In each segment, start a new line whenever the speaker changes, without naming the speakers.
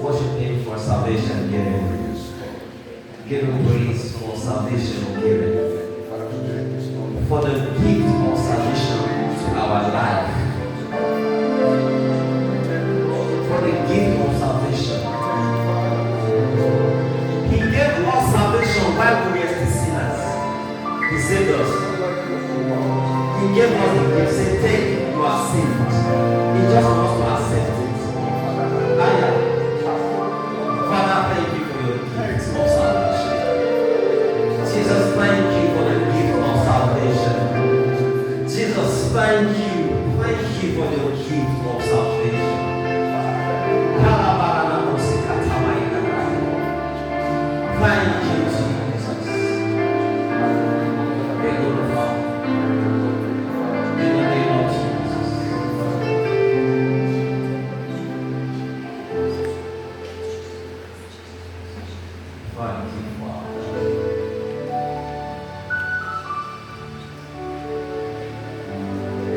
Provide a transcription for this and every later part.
Worship Him for salvation. Give Him. Give Him praise for salvation. Give Him. For the gift of salvation to our life. For the gift of salvation. He gave us salvation while we were still sinners. He saved us. He gave us the gift. Say, take, you are saved. He just wants to accept it. Father, thank you for your gift of salvation. Jesus, thank you for the gift of salvation. Jesus, thank you. Thank you for your gift of salvation. Thank you, Jesus. Be glorified. In the name of Jesus. Thank you, Father.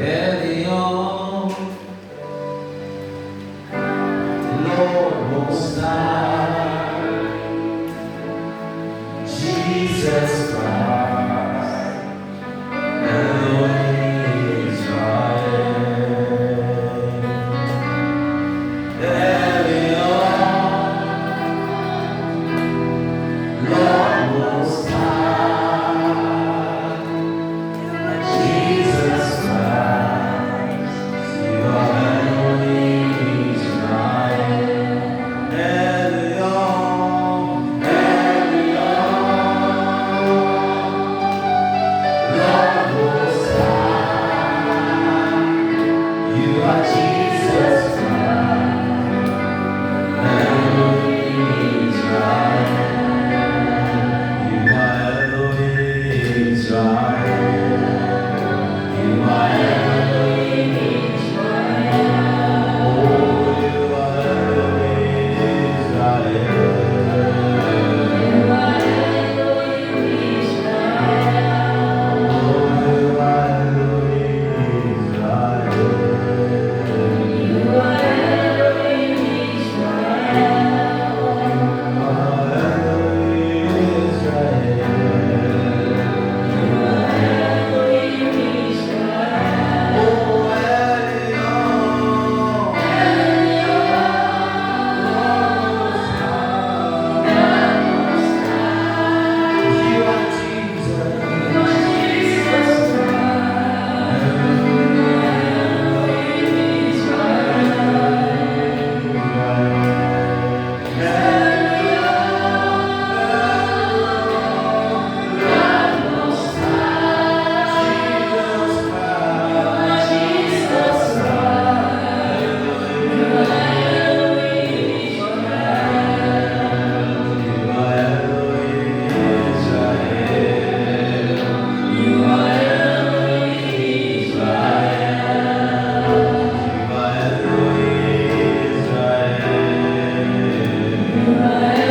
Elion, Lord Most High, Jesus Christ, Elohim Israel. Elion, Lord Most High, Jesus Christ, you are Elohim Israel. Elion, Lord Most High, you are Jesus Christ, Elohim Israel. You are Elohim Israel. You are Elohim Israel. Oh, you are Elohim Israel. You are Elohim Israel. Oh, you are Elohim Israel. You are Elohim Israel. You are